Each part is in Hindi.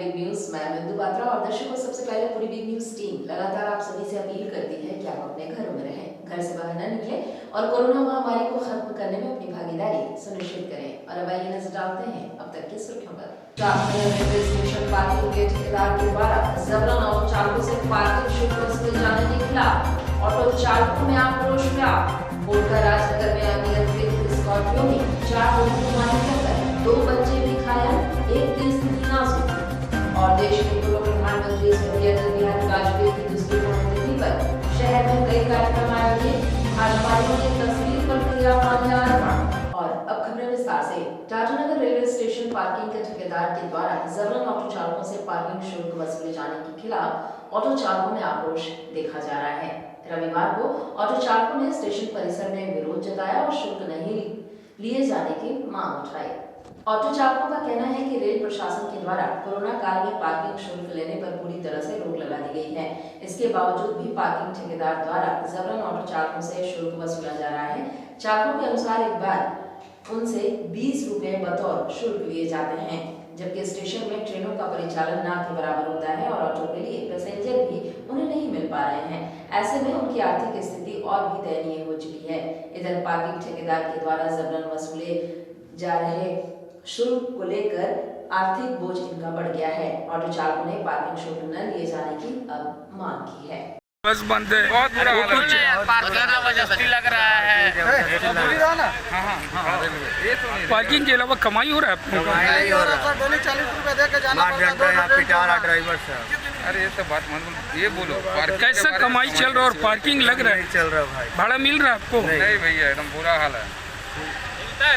Big news. मैं बिंदु बात्रा और दर्शकों, सबसे पहले पूरी बिग न्यूज टीम लगातार आप सभी से अपील करती है कि आप अपने घरों में रहें, घर से बाहर न निकलें और कोरोना महामारी को खत्म करने में अपनी भागीदारी सुनिश्चित करें। और अब आइए नजर डालते हैं अब तक की सुर्खियों पर। रेलवे स्टेशन पार्किंग के ठेकेदार के द्वारा जबरन ऑटो चालकों से पार्किंग शुल्क वसूले जाने के खिलाफ ऑटो चालकों में आक्रोश व्याप्त। कोटका राजनगर में अनियंत्रित स्कॉर्पियो में 4 लोगों को मारा गया, 2 बच्चे भी घायल, एक की स्थिति नाजुक। और देश के पूर्व प्रधानमंत्री स्वर्गीय अटल बिहारी वाजपेयी की दूसरी पुण्यतिथि पर शहर में कई कार्यक्रम आयोजित, भाजपाइयों ने तस्वीर पर किया माल्यार्पण। और अब खबरें विस्तार से। टाटानगर रेलवे स्टेशन पार्किंग के ठेकेदार के द्वारा जबरन ऑटो चालकों से पार्किंग शुल्क वसूले जाने के खिलाफ ऑटो चालकों में आक्रोश देखा जा रहा है। रविवार को ऑटो चालकों ने स्टेशन परिसर में विरोध जताया और शुल्क नहीं लिए जाने की मांग उठाई। ऑटो चालकों का कहना है कि रेल प्रशासन के द्वारा कोरोना काल में पार्किंग शुल्क लेने पर पूरी तरह से रोक लगा दी गई है। इसके बावजूद भी पार्किंग ठेकेदार द्वारा जबरन ऑटो चालकों से शुल्क वसूला जा रहा है। चालकों के अनुसार एक बार उनसे 20 रुपए बतौर शुल्क लिए जाते हैं, जबकि स्टेशन में ट्रेनों का परिचालन ना के बराबर होता है और ऑटो के लिए पैसेंजर भी उन्हें नहीं मिल पा रहे हैं। ऐसे में उनकी आर्थिक स्थिति और भी दयनीय हो चुकी है। इधर पार्किंग ठेकेदार के द्वारा जबरन वसूले जा रहे शुल्क को लेकर आर्थिक बोझ इनका बढ़ गया है। ऑटो चालकों ने पार्किंग शुल्क न लिए जाने की अब मांग की है। बस बंद है, बहुत बुरा हाल है। लग रहा है पार्किंग के अलावा कमाई हो रहा है आपको? कमाई हो रहा है, 40 रुपए दे के जाना पड़ता है यहाँ पिटारा ड्राइवर से। अरे ये तो बात मत बोलो, ये बोलो कैसा कमाई चल रहा है और पार्किंग लग रहा है? चल रहा है भाई, भाड़ा मिल रहा है आपको? नहीं भैया, एकदम बुरा हाल है।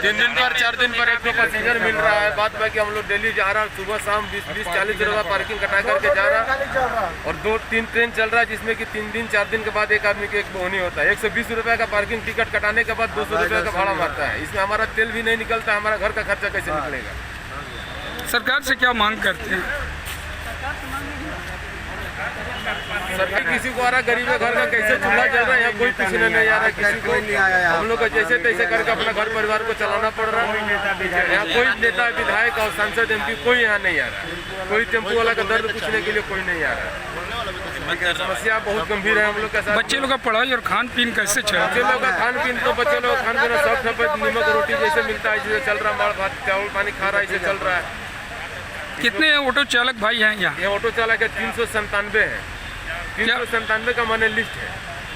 3 दिन पर 4 दिन पर 1 पैसेंजर मिल रहा है। बात बाकी हम लोग डेली जा रहा है, सुबह शाम 20-40 रुपये पार्किंग कटा करके जा रहा है। और 2-3 ट्रेन चल रहा है जिसमें कि 3 दिन 4 दिन के बाद एक आदमी के एक बोहनी होता है। 120 रुपये का पार्किंग टिकट कटाने के बाद 200 रुपये का भाड़ा मारता है। इसमें हमारा तेल भी नहीं निकलता, हमारा घर का खर्चा कैसे निकलेगा? सरकार से क्या मांग करते हैं? सरकार किसी को आ रहा, गरीब घर का कैसे चूल्हा जल रहा है, यहाँ कोई पूछने नहीं आ रहा, किसी को नहीं आया। हम लोग को जैसे तैसे करके अपना घर परिवार को चलाना पड़ रहा है। यहाँ कोई नेता विधायक और सांसद MP कोई यहाँ नहीं आ रहा। कोई टेम्पो वाला का दर्द पूछने के लिए कोई नहीं आ रहा। समस्या बहुत गंभीर है हम लोग का। बच्चे लोग का पढ़ाई और खान पीन कैसे चल रहा है? बच्चे लोग का खान पीन तो बच्चे लोग खान पीन सब सफेद नमक रोटी जैसे मिलता है, जैसे चल रहा है। माड़ भात चावल पानी खा रहा है, ऐसे चल रहा है। कितने ऑटो चालक भाई हैं यहाँ? ये ऑटो चालक है 397 है। 397 का मैंने लिस्ट है।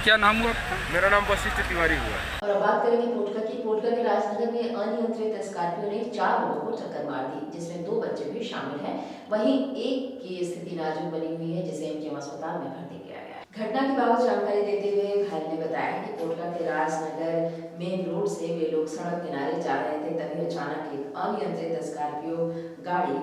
क्या नाम हुआ आपका? मेरा नाम वशिष्ठ तिवारी हुआ। और अब बात करेंगे कोटका की। कोटका के राजनगर में अनियंत्रित स्कॉर्पियो ने 4 लोगों को टक्कर मार दी, जिसमें 2 बच्चे भी शामिल हैं। वहीं एक की स्थिति नाजुक बनी हुई है, जिसे एमजीएम अस्पताल में भर्ती किया गया है। घटना के बाबत जानकारी देते हुए घायल ने बताया कि कोटका के राजनगर मेन रोड से वे लोग सड़क किनारे जा रहे थे, तभी अचानक एक अनियंत्रित स्कॉर्पियो गाड़ी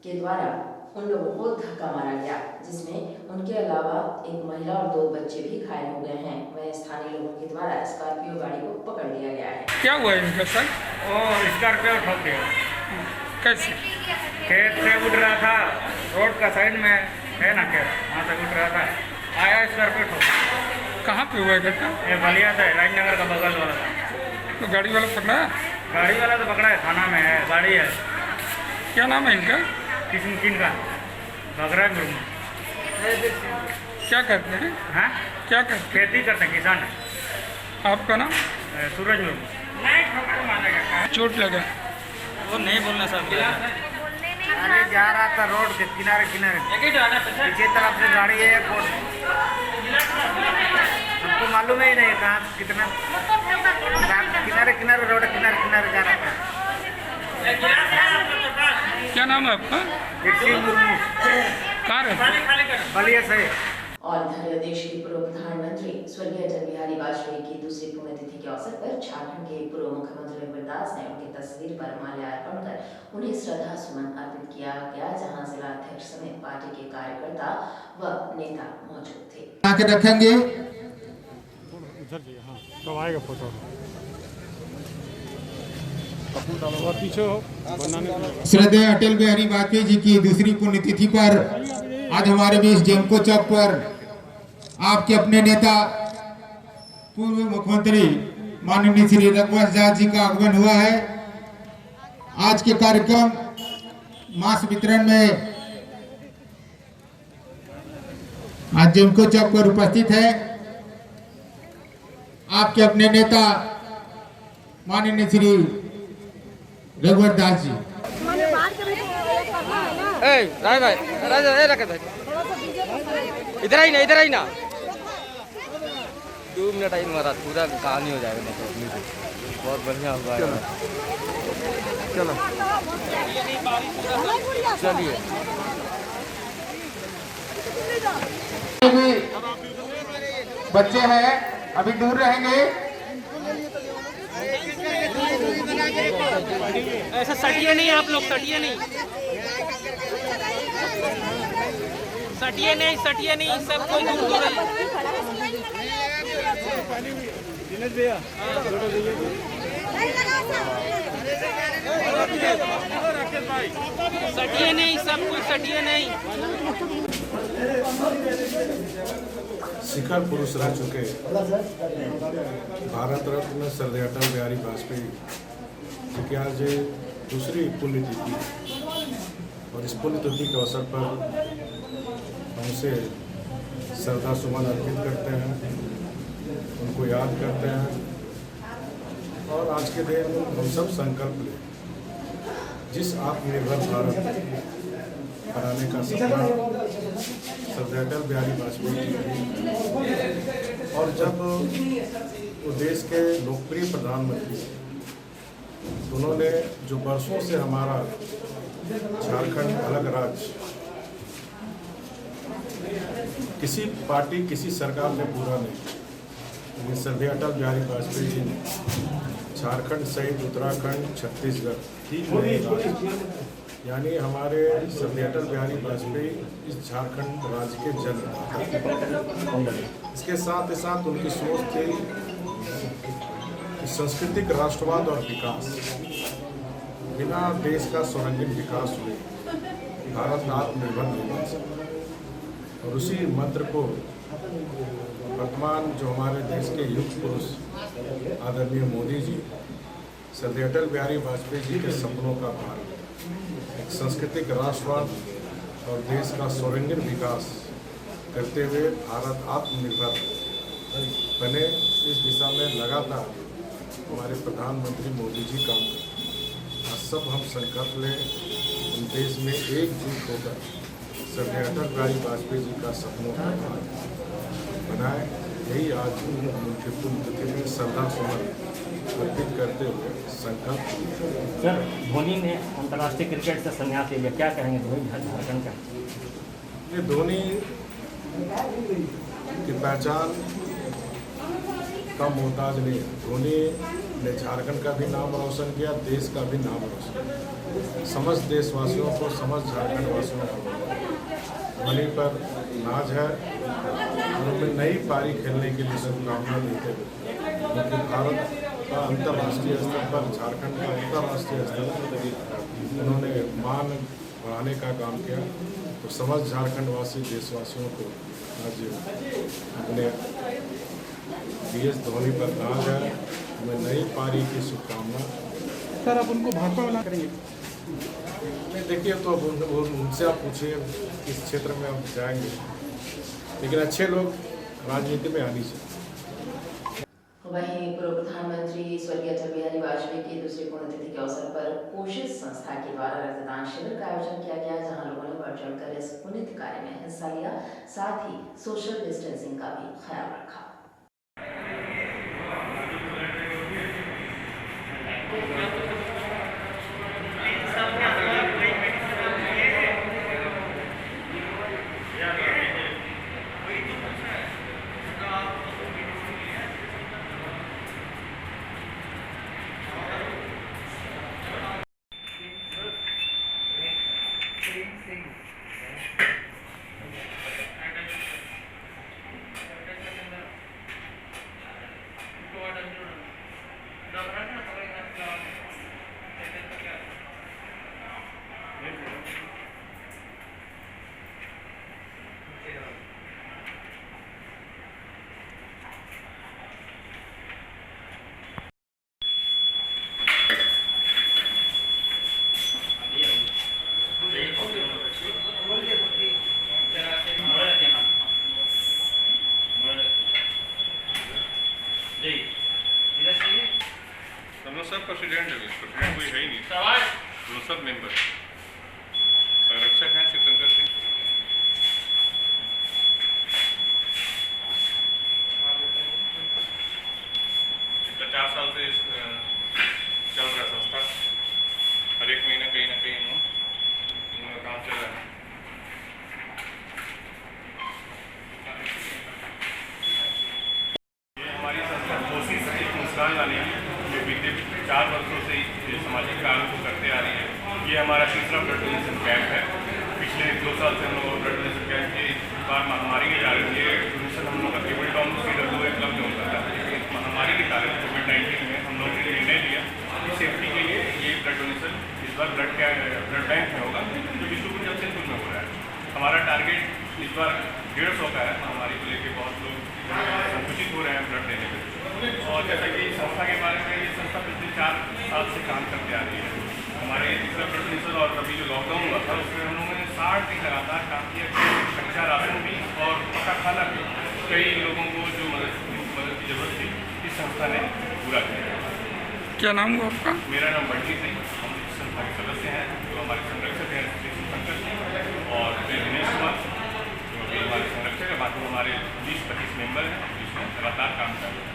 के द्वारा उन लोगों को धक्का मारा गया, जिसमें उनके अलावा एक महिला और 2 बच्चे भी घायल हो गए हैं। वहीं स्थानीय लोगों के द्वारा स्कॉर्पियो गाड़ी को पकड़ लिया गया है। क्या हुआ इनका सर? वो स्कॉर्पियो ठोक दिया। कैसे? खेत से उठ रहा था, रोड का साइड में है ना खेत, वहाँ से उठ रहा था, आया स्कॉर्पियो ठोक। कहाँ पे हुआ घटना? ये बलिया था, राजनगर का बगल वाला था। तो गाड़ी वाला पकड़ा? गाड़ी वाला तो पकड़ा है, थाना में है, गाड़ी है। क्या नाम है इनका? किन का बगरा मुर्मू। क्या करते हैं? हाँ, क्या करते खेती करते हैं, किसान है। हैं? आपका नाम? सूरज मुर्मू। चोट लगा? वो नहीं बोलना सर। अरे जा रहा था रोड के किनारे पीछे तरफ से गाड़ी है, सबको मालूम ही नहीं कहाँ कितना किनारे रोड किनारे जा रहा था। क्या नाम है आपका? मुर्मू। कहाँ रहते? बलिया से। और इधर देश के पूर्व प्रधानमंत्री स्वर्गीय अटल बिहारी वाजपेयी की दूसरी पुण्यतिथि के अवसर पर झारखंड के पूर्व मुख्यमंत्री रघुवर दास ने उनकी तस्वीर पर माल्यार्पण कर उन्हें श्रद्धा सुमन अर्पित किया गया, जहां जिला अध्यक्ष समेत पार्टी के कार्यकर्ता व नेता मौजूद थे। आके रखेंगे तो आएगा फोटो श्रद्धेय अटल बिहारी वाजपेयी जी की दूसरी पुण्यतिथि पर आज हमारे बीच जेमको चौक पर आपके अपने नेता पूर्व मुख्यमंत्री माननीय श्री रघुवर दास जी का आगमन हुआ है। आज के कार्यक्रम मास्क वितरण में आज जेमको चौक पर उपस्थित है आपके अपने नेता माननीय श्री रघुवर दास जी। राय भाई राजा रखे भाई इधर ही ना 2 मिनट आई महाराज पूरा कहानी हो जाएगा। बहुत बढ़िया हुआ है। चलो चलिए बच्चे हैं अभी दूर रहेंगे। ऐसा सटिए नहीं आप लोग, सटिए नहीं सब कोई दूर दूर सटिए नहीं, सब कुछ सटिए नहीं। शिखर पुरुष रह चुके भारत रत्न सरदार अटल बिहारी वाजपेयी जी की आज दूसरी पुण्यतिथि और इस पुण्यतिथि के अवसर पर हमसे श्रद्धा सुमन अर्पित करते हैं, उनको याद करते हैं और आज के दिन हम सब संकल्प लें जिस आत्मनिर्भर भारत बनाने का सपना सरदार अटल बिहारी वाजपेयी जी और जब वो देश के लोकप्रिय प्रधानमंत्री उन्होंने जो वर्षों से हमारा झारखंड अलग राज्य किसी पार्टी किसी सरकार ने पूरा नहीं, लेकिन सरदार अटल बिहारी वाजपेयी जी ने झारखंड सहित उत्तराखंड छत्तीसगढ़ 3 नए राज्य यानी हमारे सरदार अटल बिहारी वाजपेयी इस झारखंड राज्य के जन्मदाता। इसके साथ ही साथ उनकी सोच थी कि सांस्कृतिक राष्ट्रवाद और विकास बिना देश का सर्वांगीण विकास हुए भारत आत्मनिर्भर नहीं बन सकता। और उसी मंत्र को वर्तमान जो हमारे देश के युग पुरुष आदरणीय मोदी जी सरदार अटल बिहारी वाजपेयी जी के सपनों का भारत एक सांस्कृतिक राष्ट्रवाद और देश का सर्वांगीण विकास करते हुए भारत आत्मनिर्भर बने, इस दिशा में लगातार हमारे प्रधानमंत्री मोदी जी काम करते हैं। आज सब हम संकल्प लें हम देश में एकजुट होकर सरदार अटल बिहारी वाजपेयी जी का सपनों का भारत बनाए। यही आज उनके पुण्यतिथि में श्रद्धा सुमन अर्पित करते हुए संकल्प। सर धोनी ने अंतर्राष्ट्रीय क्रिकेट से संन्यास ले लिया, क्या कहेंगे धोनी झारखंड का? ये धोनी की पहचान का मोहताज नहीं है। धोनी ने झारखंड का भी नाम रोशन किया, देश का भी नाम रोशन किया। समस्त देशवासियों को समस्त झारखंड वासियों को धोनी पर नाज है और उनमें नई पारी खेलने के लिए शुभकामना देते हुए क्योंकि भारत का अंतर्राष्ट्रीय स्तर पर झारखंड का अंतर्राष्ट्रीय स्तर पर उन्होंने मान बढ़ाने का काम किया। तो समस्त झारखंड वासी देशवासियों को आज अपने DS धोनी पर नाज है, हमें नई पारी की शुभकामना। सर आप उनको भाजपा वाला करेंगे? देखिए तो अब उनसे आप पूछिए किस क्षेत्र में आप जाएंगे, लेकिन अच्छे लोग राजनीति में आनी चाहिए। वहीं पूर्व प्रधानमंत्री स्वर्गीय अटल बिहारी वाजपेयी की दूसरी पुण्यतिथि के अवसर पर कोशिश संस्था के द्वारा रक्तदान शिविर का आयोजन किया गया, जहां लोगों ने बढ़ चढ़कर इस पुण्य कार्य में हिस्सा लिया, साथ ही सोशल डिस्टेंसिंग का भी ख्याल रखा। संसद मेंबर संरक्षक हैं शिवशंकर सिंह। 4 साल से चल रहा संस्था, हर एक महीने कहीं ना कहीं इनका काम चल रहा है। ये हमारी संस्था कोशिश है एक मुस्कान लाने की, जो बीते 4 वर्षों से ये सामाजिक काम को करते आ रही है। ये हमारा तीसरा ब्लड डोनेशन कैंप है। पिछले 2 साल से हम लोग ब्लड डोनेशन कैंप के बार महामारी के कारण ये डोनेशन हम लोग का केवल टाउन CWA क्लब में होता था। महामारी के कारण कोविड-19 में हम लोगों ने निर्णय लिया कि सेफ्टी के लिए ये ब्लड डोनेशन इस बार ब्लड बैंक में होगा, जो विष्णुपुर जमशेदपुर में हो रहा है। हमारा टारगेट इस बार 150 का है। महामारी को लेकर बहुत लोग संकुचित हो रहे हैं ब्लड देने में। और जैसा कि संस्था के बारे में, ये संस्था पिछले 4 साल से काम करते आ रही है। हमारे तीसरा ब्लड डोनेशन और अभी जो लॉकडाउन हुआ था उसमें हम लोगों ने 60 दिन लगातार काम किया। कच्चा राशन भी और पका खाना भी कई लोगों को जो मदद की जरूरत थी इस संस्था ने पूरा किया। क्या नाम हुआ आपका? मेरा नाम बंटी सिंह, हम इस संस्था के सदस्य हैं। जो हमारे संरक्षक हैं शिवशंकर सिंह और दिनेश कुमार, जो अभी हमारे संरक्षक है। बाकी हमारे 20-25 मेंबर हैं जिसमें लगातार काम कर रहे हैं।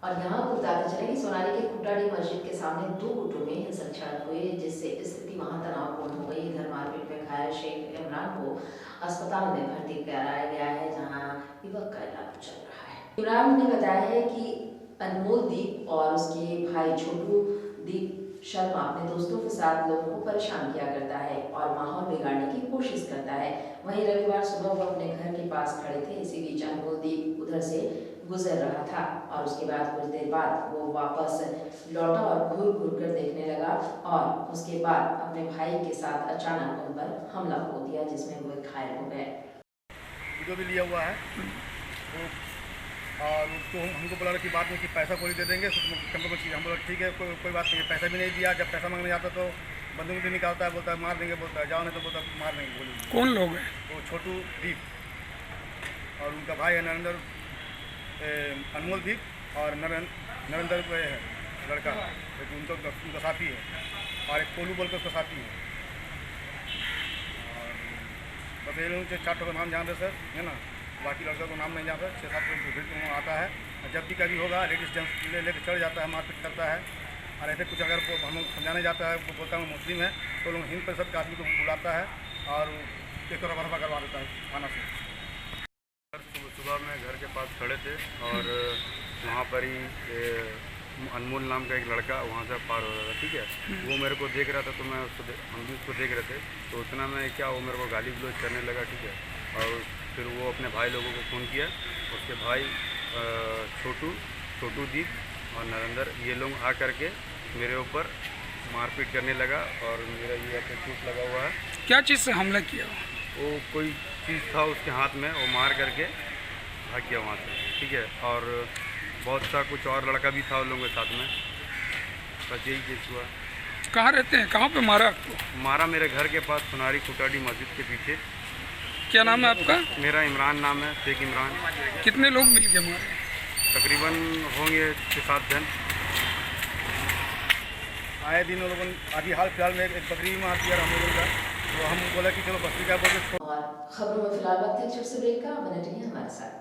और यहाँ आपको बताते चले कि सोनाली के कुटाड़ी मस्जिद के सामने 2 गुटों में हिंसक झड़प हुई, जिससे स्थिति वहां तनावपूर्ण हो गई। इधर मारपीट में घायल शेख इमरान को अस्पताल में भर्ती कराया गया है, जहां युवक का इलाज चल रहा है। इमरान ने बताया है कि अनमोल दीप और उसके भाई छोटू दीप शर्मा अपने दोस्तों के साथ लोगों को परेशान किया करता है और माहौल बिगाड़ने की कोशिश करता है। वहीं रविवार सुबह वो अपने घर के पास खड़े थे। इसी बीच अनमोल दीप उधर से गुजर रहा था और उसके बाद कुछ देर बाद वो वापस लौटा और घूर कर देखने लगा और उसके बाद अपने भाई के साथ अचानक उन पर हमला हो दिया, जिसमें वो घायल हो गए। वीडियो भी लिया हुआ है तो, और उसको हमको बोला कि बाद में कि पैसा कोई दे देंगे। हम बोला ठीक है, कोई बात नहीं। पैसा भी नहीं दिया। जब पैसा मांगने जाता तो बंदूक भी निकालता है, बोलता है मार देंगे, बोलता है जाओ, नहीं तो बोलता है मार देंगे गोली। कौन लोग हैं? वो छोटू दीप और उनका भाई है नरेंद्र, अनमोल दीप और नरेंद्र को है लड़का, उनका साथी है, और एक कोलू बोल कर उसका साथी है। और बस ये लोग 4 का नाम जान रहे सर, है ना। बाकी लड़का को नाम नहीं जानता। 6-7 लोग आता है और जब भी कभी होगा लेडीज जेंट्स लेकर चढ़ जाता है, मारपीट करता है। और ऐसे कुछ अगर वो हम लोग समझाने जाता है, वो बोलता है मुस्लिम है, तो लोग हिंद परिषद के आदमी को बुलाता है और एक तरह भरपा करवा देता है थाना से। सुबह में घर के पास खड़े थे और वहाँ पर ही अनमोल नाम का एक लड़का वहाँ से पार हो रहा था, ठीक है। वो मेरे को देख रहा था तो मैं उसको हम भी उसको देख रहे थे। तो उतना में क्या वो मेरे को गाली गलौज करने लगा, ठीक है। और फिर वो अपने भाई लोगों को फ़ोन किया। उसके भाई छोटू दीप और नरेंद्र, ये लोग आ करके मेरे ऊपर मारपीट करने लगा और मेरा ये चोट लगा हुआ है। क्या चीज़ से हमला किया? वो कोई चीज़ था उसके हाथ में, वो मार करके भाग गया वहाँ से, ठीक है। और बहुत सा कुछ और लड़का भी था उन लोगों के साथ में। बस यही केस हुआ। कहाँ रहते हैं? कहाँ पे मारा आपको? मारा मेरे घर के पास सोनारी कुटाड़ी मस्जिद के पीछे। क्या नाम है आपका? मेरा इमरान नाम है, शेख इमरान। कितने लोग मिल के मारे? तकरीबन होंगे 6-7 जन। आए दिन लोगों ने अभी हाल फिलहाल में एक बकरी मार दिया हम लोगों का, तो हम बोला कि चलो बकरी का बोल के। और खबरों में फिलहाल वक्त है छोटे से ब्रेक का, बने रहिए हमारे साथ।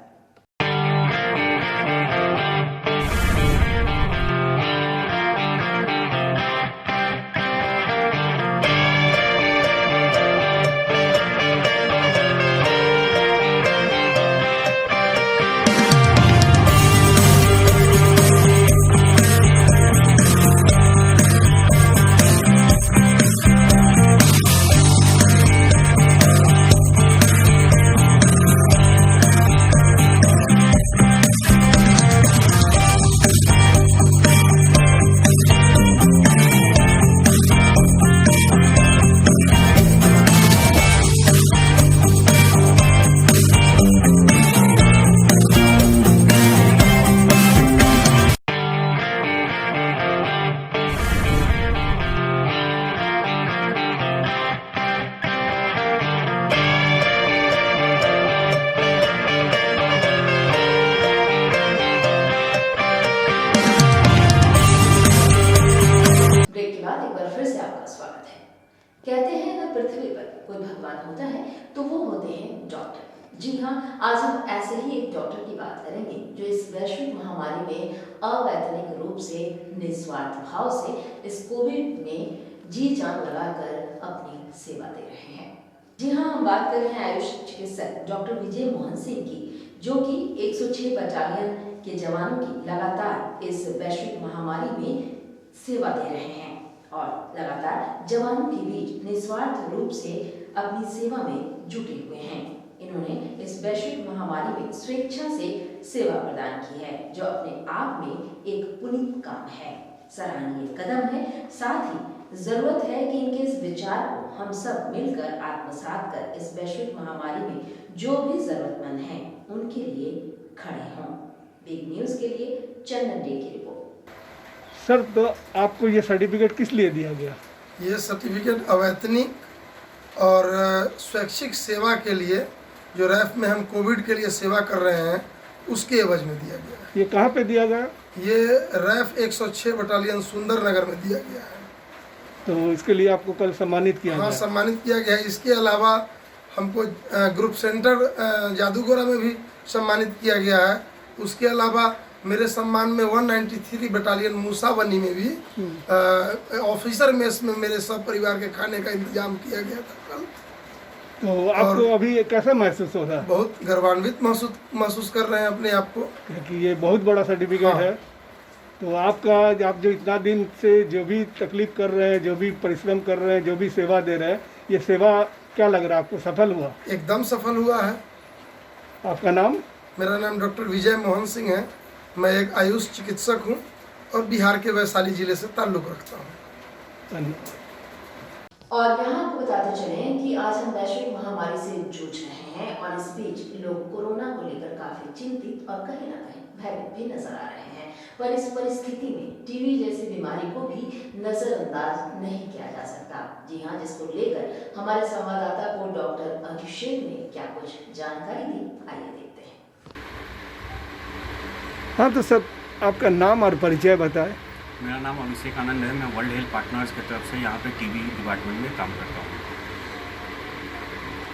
होता है तो वो होते हैं डॉक्टर। जी हाँ, आज हम ऐसे ही एक डॉक्टर की बात करेंगे जो इस वैश्विक महामारी में अवैतनिक रूप से निस्वार्थ भाव से इस कोविड में जी जान लगाकर अपनी सेवा दे रहे हैं। जी हाँ, हम बात कर रहे हैं आयुष चिकित्सक डॉक्टर विजय मोहन सिंह की, जो कि 106 बटालियन के जवानों की लगातार इस वैश्विक महामारी में सेवा दे रहे हैं और लगातार जवानों के बीच निस्वार्थ रूप से अपनी सेवा में जुटे हुए हैं। इन्होंने इस वैश्विक महामारी में स्वेच्छा से सेवा प्रदान की है, जो अपने आप में एक पुनीत काम है, सराहनीय कदम है। साथ ही जरूरत है कि इनके इस विचार को हम सब मिलकर आत्मसात कर इस वैश्विक महामारी में जो भी जरूरतमंद हैं उनके लिए खड़े हों। बिग न्यूज के लिए चंदन डे की रिपोर्ट। सर, तो आपको ये सर्टिफिकेट किस लिए दिया गया? ये सर्टिफिकेट अवैतनिक और स्वैच्छिक सेवा के लिए, जो रैफ में हम कोविड के लिए सेवा कर रहे हैं, उसके एवज में दिया गया है। ये कहाँ पे दिया गया? ये रैफ 106 बटालियन सुंदरनगर में दिया गया है। तो इसके लिए आपको कल सम्मानित किया गया? हाँ, सम्मानित किया गया है। इसके अलावा हमको ग्रुप सेंटर जादूगोरा में भी सम्मानित किया गया है। उसके अलावा मेरे सम्मान में 193 बटालियन मूसाबनी में भी ऑफिसर मेस में मेरे सब परिवार के खाने का इंतजाम किया गया था कल। तो आपको अभी कैसा महसूस हो रहा है? बहुत गर्वान्वित महसूस कर रहे हैं अपने आप को, क्योंकि ये बहुत बड़ा सर्टिफिकेट है। तो आपका, आप जो इतना दिन से जो भी तकलीफ कर रहे हैं, जो भी परिश्रम कर रहे हैं, जो भी सेवा दे रहे हैं, ये सेवा क्या लग रहा है आपको? सफल हुआ? एकदम सफल हुआ है। आपका नाम? मेरा नाम डॉक्टर विजय मोहन सिंह है। मैं एक आयुष चिकित्सक हूँ और बिहार के वैशाली जिले से ताल्लुक़ रखता हूँ। धन्यवाद। और यहाँ आपको बताते चलें कि आज हम वैश्विक महामारी से जूझ रहे हैं और इस बीच लोग कोरोना को लेकर काफी चिंतित और कहीं ना कहीं भयभीत भी नजर आ रहे हैं। पर इस परिस्थिति में टीबी जैसी बीमारी को भी नजरअंदाज नहीं किया जा सकता। जी हाँ, जिसको लेकर हमारे संवाददाता को डॉक्टर अभिषेक ने क्या कुछ जानकारी दी, आइए देखते हैं। हाँ, तो सर आपका नाम और परिचय बताएं। मेरा नाम अभिषेक आनंद है। मैं वर्ल्ड हेल्थ पार्टनर्स की तरफ से यहाँ पे टीबी डिपार्टमेंट में काम करता हूँ।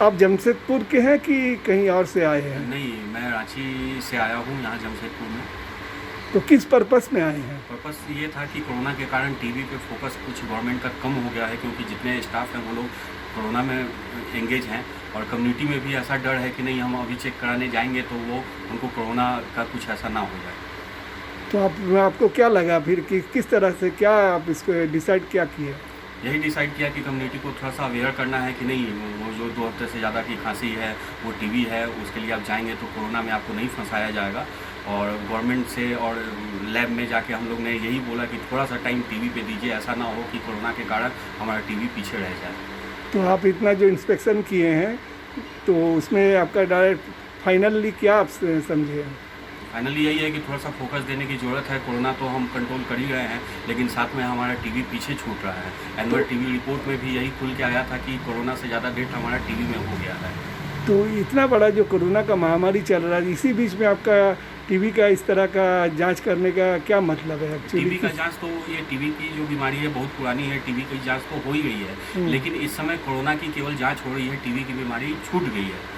आप जमशेदपुर के हैं कि कहीं और से आए हैं? नहीं, मैं रांची से आया हूँ यहाँ जमशेदपुर में। तो किस पर्पस में आए हैं? पर्पस ये था कि कोरोना के कारण टीबी पे फोकस कुछ गवर्नमेंट का कम हो गया है, क्योंकि जितने स्टाफ हैं वो लोग कोरोना में एंगेज हैं और कम्युनिटी में भी ऐसा डर है कि नहीं हम अभी चेक कराने जाएंगे तो वो उनको कोरोना का कुछ ऐसा ना हो जाए। तो आपको क्या लगा फिर कि किस तरह से, क्या आप इसको डिसाइड क्या किए? यही डिसाइड किया कि कम्युनिटी को थोड़ा सा अवेयर करना है कि नहीं, वो जो 2 हफ्ते से ज़्यादा की खांसी है, वो टीबी है, उसके लिए आप जाएंगे तो कोरोना में आपको नहीं फंसाया जाएगा। और गवर्नमेंट से और लैब में जाके हम लोग ने यही बोला कि थोड़ा सा टाइम टीबी पे दीजिए, ऐसा ना हो कि कोरोना के कारण हमारा टीबी पीछे रह जाए। तो आप इतना जो इंस्पेक्शन किए हैं तो उसमें आपका डायरेक्ट फाइनली क्या आप समझे? फाइनली यही है कि थोड़ा सा फोकस देने की ज़रूरत है। कोरोना तो हम कंट्रोल कर ही रहे हैं, लेकिन साथ में हमारा टीबी पीछे छूट रहा है। एनुअल टीबी रिपोर्ट में भी यही खुल के आया था कि कोरोना से ज़्यादा डेथ हमारा टीबी में हो गया है। तो इतना बड़ा जो कोरोना का महामारी चल रहा है, इसी बीच में आपका टीबी का इस तरह का जांच करने का क्या मतलब है? टीबी का जांच तो, ये टीबी की जो बीमारी है बहुत पुरानी है, टीबी की जांच तो हो ही गई है, लेकिन इस समय कोरोना की केवल जांच हो रही है, टीबी की बीमारी छूट गई है।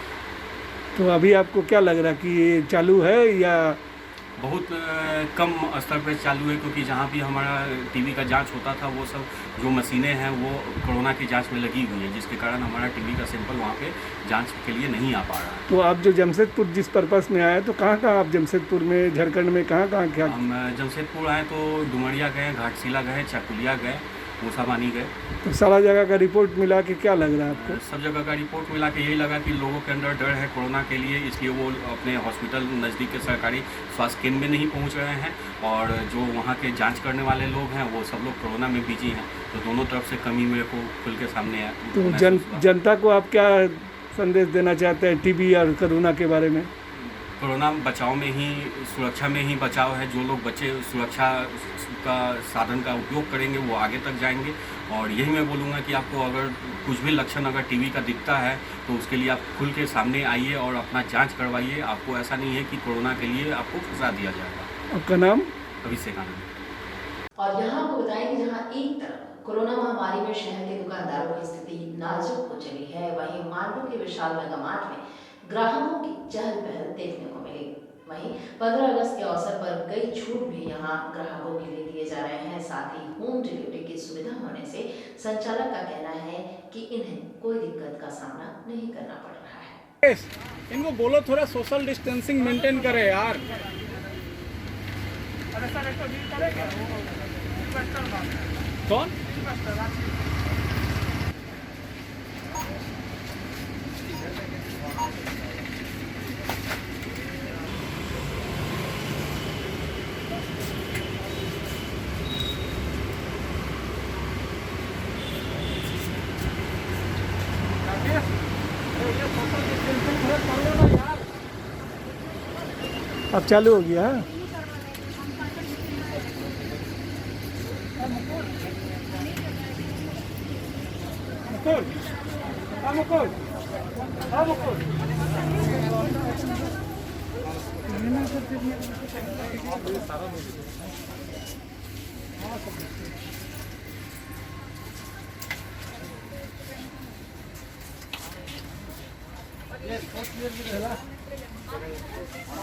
तो अभी आपको क्या लग रहा है कि ये चालू है या बहुत कम स्तर पर चालू है? क्योंकि जहाँ भी हमारा टीबी का जांच होता था वो सब जो मशीनें हैं वो कोरोना की जांच में लगी हुई है, जिसके कारण हमारा टीबी का सैंपल वहाँ पे जांच के लिए नहीं आ पा रहा है। तो आप जो जमशेदपुर जिस पर्पस में आए, तो कहाँ आप जमशेदपुर में, झारखंड में कहाँ क्या? हम जमशेदपुर आए तो डुमरिया गए, घाटशिला गए, चाकुलिया गए, मूसाबानी गए। तो सारा जगह का रिपोर्ट मिला के क्या लग रहा है आपको? सब जगह का रिपोर्ट मिला के यही लगा कि लोगों के अंदर डर है कोरोना के लिए, इसलिए वो अपने हॉस्पिटल नज़दीक के सरकारी स्वास्थ्य केंद्र में नहीं पहुंच रहे हैं, और जो वहाँ के जांच करने वाले लोग हैं वो सब लोग कोरोना में बिजी हैं। तो दोनों तरफ से कमी मेरे को खुल के सामने आया। तो जनता को आप क्या संदेश देना चाहते हैं टीबी और कोरोना के बारे में? कोरोना बचाव में ही, सुरक्षा में ही बचाव है। जो लोग बच्चे सुरक्षा का साधन का उपयोग करेंगे वो आगे तक जाएंगे। और यही मैं बोलूँगा कि आपको अगर कुछ भी लक्षण अगर टीबी का दिखता है तो उसके लिए आप खुल के सामने आइए और अपना जांच करवाइए। आपको ऐसा नहीं है कि कोरोना के लिए आपको फंसा दिया जाएगा। आपका नाम? अभिषेक आनंद। और यहाँ आपको बताएं कि जहाँ एक तरफ कोरोना महामारी में शहर के दुकानदारों की स्थिति नाजुक हो चली है। वहीं मांडू के विशाल मेगा मार्ट में ग्राहकों की चहल पहल देखने को मिली। वहीं 15 अगस्त के अवसर पर कई छूट भी यहां ग्राहकों के लिए दिए जा रहे हैं। साथ ही होम डिलीवरी की सुविधा होने से संचालक का कहना है कि इन्हें कोई दिक्कत का सामना नहीं करना पड़ रहा है। इनको बोलो थोड़ा सोशल डिस्टेंसिंग मेंटेन करे यार। कौन? अब चालू हो गया है।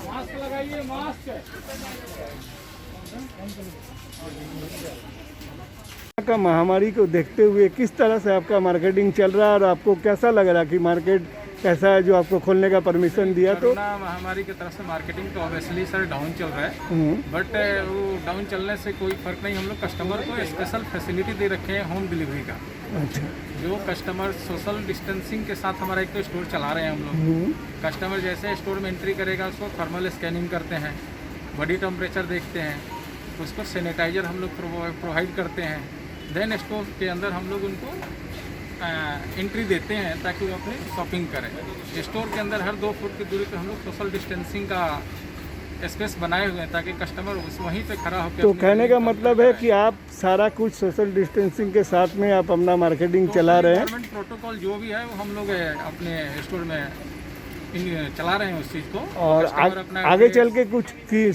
मास्क लगाइए, मास्क। का महामारी को देखते हुए किस तरह से आपका मार्केटिंग चल रहा है और आपको कैसा लग रहा है कि मार्केट कैसा है जो आपको खोलने का परमिशन दिया? तो कोरोना महामारी की तरफ से मार्केटिंग तो ऑब्वियसली सर डाउन चल रहा है, बट वो डाउन चलने से कोई फर्क नहीं। हम लोग कस्टमर को स्पेशल फैसिलिटी दे रखे हैं होम डिलीवरी का। अच्छा, जो कस्टमर सोशल डिस्टेंसिंग के साथ हमारा एक तो स्टोर चला रहे हैं हम लोग। कस्टमर जैसे स्टोर में एंट्री करेगा उसको थर्मल स्कैनिंग करते हैं, बॉडी टेम्परेचर देखते हैं, उसको सैनिटाइजर हम लोग प्रोवाइड करते हैं। देन स्टोर के अंदर हम लोग उनको एंट्री देते हैं ताकि वो अपनी शॉपिंग करें। स्टोर के अंदर हर 2 फुट की दूरी पे हम लोग सोशल डिस्टेंसिंग का स्पेस बनाए हुए हैं ताकि कस्टमर उस वहीं पे खड़ा होकर। तो कहने का मतलब है कि आप सारा कुछ सोशल डिस्टेंसिंग के साथ में आप अपना मार्केटिंग चला रहे हैं। गवर्नमेंट प्रोटोकॉल जो भी है वो हम लोग अपने स्टोर में चला रहे हैं उस चीज़ को। और आगे चल के कुछ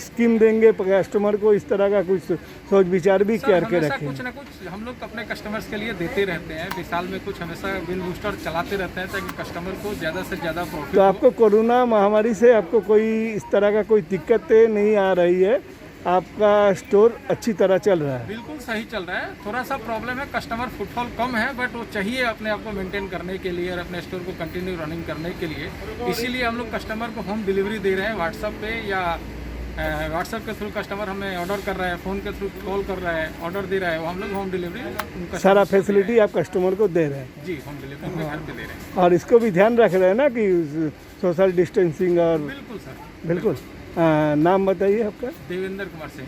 स्कीम देंगे कस्टमर को, इस तरह का कुछ सोच विचार भी करके रखें। कुछ ना कुछ हम लोग अपने कस्टमर्स के लिए देते रहते हैं। विशाल में कुछ हमेशा बिल बूस्टर चलाते रहते हैं ताकि कस्टमर को ज़्यादा से ज़्यादा प्रॉफिट। तो आपको कोरोना महामारी से आपको कोई इस तरह का कोई दिक्कतें नहीं आ रही है? आपका स्टोर अच्छी तरह चल रहा है? बिल्कुल सही चल रहा है। थोड़ा सा प्रॉब्लम है, कस्टमर फुटफॉल कम है, बट वो चाहिए अपने आप को मेंटेन करने के लिए और अपने स्टोर को कंटिन्यू रनिंग करने के लिए। इसीलिए हम लोग कस्टमर को होम डिलीवरी दे रहे हैं व्हाट्सएप पे, या व्हाट्सएप के थ्रू कस्टमर हमें ऑर्डर कर रहा है, फ़ोन के थ्रू कॉल कर रहा है, ऑर्डर दे रहा है, वो हम लोग होम डिलीवरी सारा फैसिलिटी आप कस्टमर को दे रहे हैं? जी, होम डिलीवरी उनके घर पे दे रहे हैं। और इसको भी ध्यान रख रहे हैं ना कि सोशल डिस्टेंसिंग और? बिल्कुल सर, बिल्कुल। नाम बताइए आपका? देवेंद्र कुमार सिंह।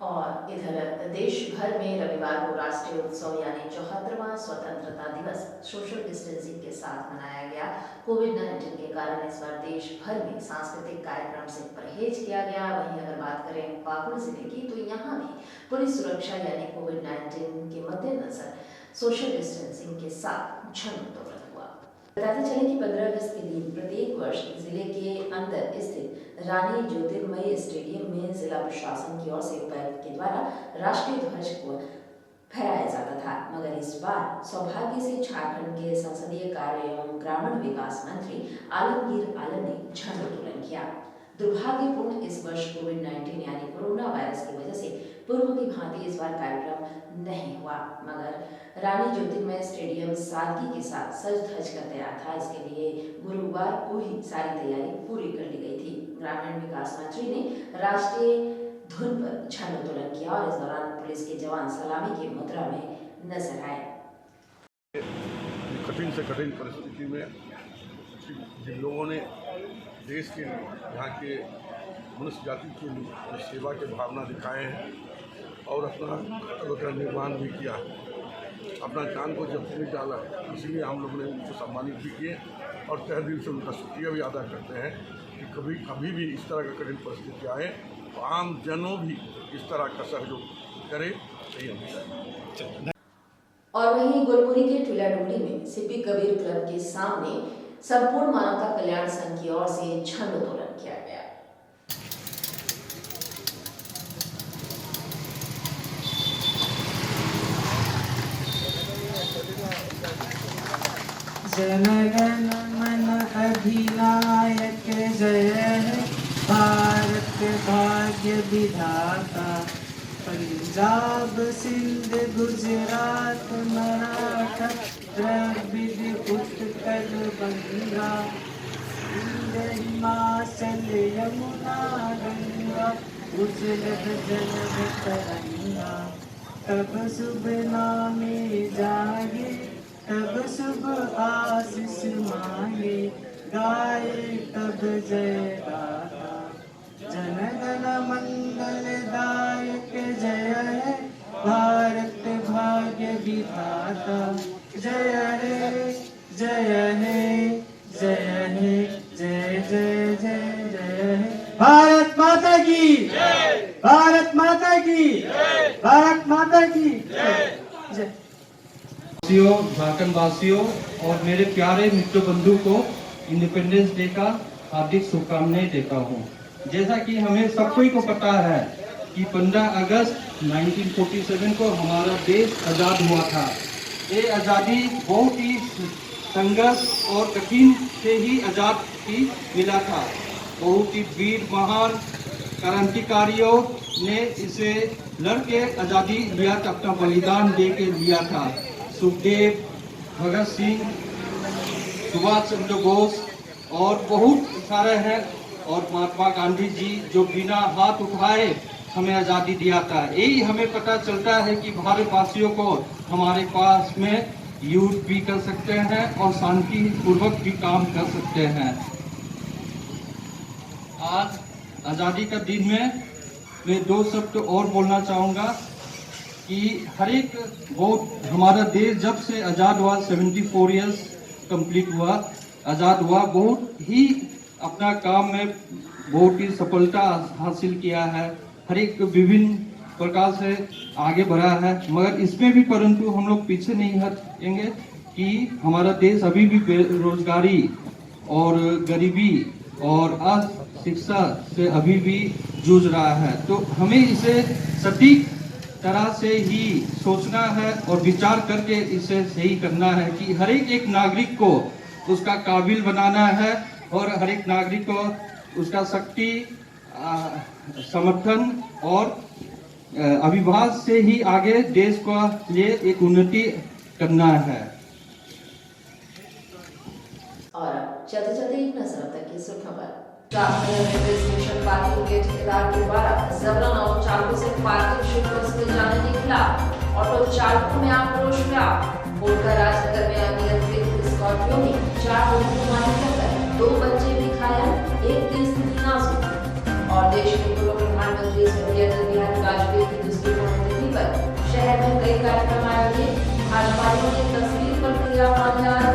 और इधर देश भर में रविवार को राष्ट्रीय उत्सव यानी 74वां स्वतंत्रता दिवस सोशल डिस्टेंसिंग के साथ मनाया गया। कोविड-19 के कारण इस बार देश भर में सांस्कृतिक कार्यक्रम से परहेज किया गया। वहीं अगर बात करें पाकुड़ जिले की, तो यहाँ भी पुलिस सुरक्षा यानी कोविड-19 के मद्देनजर सोशल डिस्टेंसिंग के साथ झंडोत्तोलन हुआ। बताते चलें कि 15 अगस्त के दिन प्रत्येक वर्ष जिले के अंदर स्थित रानी ज्योतिर्मयी स्टेडियम में जिला प्रशासन की ओर से उपायुक्त के द्वारा राष्ट्रीय ध्वज को फहराया जाता था, मगर इस बार सौभाग्य से झारखंड के संसदीय कार्य एवं ग्रामीण विकास मंत्री आलमगीर आलम ने झंडोत्तोलन किया। दुर्भाग्यपूर्ण इस वर्ष कोविड-19 यानी कोरोना वायरस की वजह से पूर्व की भांति इस बार कार्यक्रम नहीं हुआ, मगर रानी ज्योतिर्मय स्टेडियम सादगी के साथ सज धज कर तैयार था। इसके लिए गुरुवार को ही सारी तैयारी पूरी कर ली गई थी। ग्रामीण विकास मंत्री ने राष्ट्रीय धुन पर झंडोत्तोलन किया और इस दौरान पुलिस के जवान सलामी की मुद्रा में नजर आए। कठिन से कठिन परिस्थिति में जिन लोगों ने देश के यहाँ के मनुष्य जाति के लिए सेवा के भावना दिखाए हैं और अपना निर्माण भी किया, अपना जान को जब नहीं डाला, इसीलिए हम लोग ने उनको सम्मानित भी किए और तहे दिल से उनका शुक्रिया भी अदा करते हैं कि कभी भी इस तरह का कठिन परिस्थिति आए तो आम जनों भी इस तरह का सहयोग करे, यही हम। और वहीं गोलपुरी के टीला डुमरी में सिपी कबीर क्लब के सामने संपूर्ण मानवता कल्याण संघ की ओर से झंडोत्तोलन किया गया। जनगण मन अधिनायक जय है भारत भाग्य विधाता। पंजाब सिंध गुजरात मराठा द्रविड़ उत्कल बंगा। हिमाचल यमुना गंगा उजलत जल तरंगा। तब शुभ नामे जागे तब शुभ आशीष मांगे। गाए तब जय गाथा जनगण मंगलदायक जय है भारत भाग्य विधाता। जय है जय है जय है जय जय जय जय है। भारत माता की भारत माता की भारत माता की जय। झारखंड वासियों और मेरे प्यारे मित्र बंधु को इंडिपेंडेंस डे का हार्दिक शुभकामनाएं देता हूँ। जैसा कि हमें सबको को पता है कि 15 अगस्त 1947 को हमारा देश आज़ाद हुआ था। ये आज़ादी बहुत ही संघर्ष और कठिन से ही आज़ाद की मिला था। बहुत ही वीर महान क्रांतिकारियों ने इसे लड़के आज़ादी लिया था, अपना बलिदान दे के लिया था। सुखदेव, भगत सिंह, सुभाष चंद्र बोस और बहुत सारे हैं, और महात्मा गांधी जी जो बिना हाथ उठाए हमें आज़ादी दिया था। यही हमें पता चलता है कि भारतवासियों को हमारे पास में युद्ध भी कर सकते हैं और शांति पूर्वक भी काम कर सकते हैं। आज आज़ादी का दिन में मैं 2 शब्द और बोलना चाहूँगा कि हर एक बहुत हमारा देश जब से आज़ाद हुआ 74 ईयर्स कंप्लीट हुआ, आज़ाद हुआ, बहुत ही अपना काम में बहुत ही सफलता हासिल किया है। हर एक विभिन्न प्रकार से आगे बढ़ा है, मगर इसमें भी परंतु हम लोग पीछे नहीं हटेंगे कि हमारा देश अभी भी बेरोजगारी और गरीबी और अशिक्षा से अभी भी जूझ रहा है। तो हमें इसे सटीक तरह से ही सोचना है और विचार करके इसे सही करना है कि हर एक नागरिक को उसका काबिल बनाना है और हर एक नागरिक को उसका शक्ति, समर्थन और अभिभाष से ही आगे देश को लिए एक उन्नति करना है। और चलते चलते एक नजर अब तक की सुर्खियों पर। रेलवे स्टेशन पार्किंग के ठेकेदार के द्वारा जबरन ऑटो चालकों से पार्किंग शुल्क वसूले जाने के खिलाफ ऑटो चालकों में आक्रोश व्याप्त। कोटा राजनगर में अनियंत्रित स्कॉर्पियो में 4 लोगों को मारी टक्कर, 2 बच्चे भी घायल, एक की स्थिति नाजुक। और देश के पूर्व प्रधानमंत्री स्वर्गीय अटल बिहारी वाजपेयी की दूसरी पुण्यतिथि पर शहर में कई कार्यक्रम आयोजित। भाजपाइयों ने तस्वीर पर किया माल्यार्पण।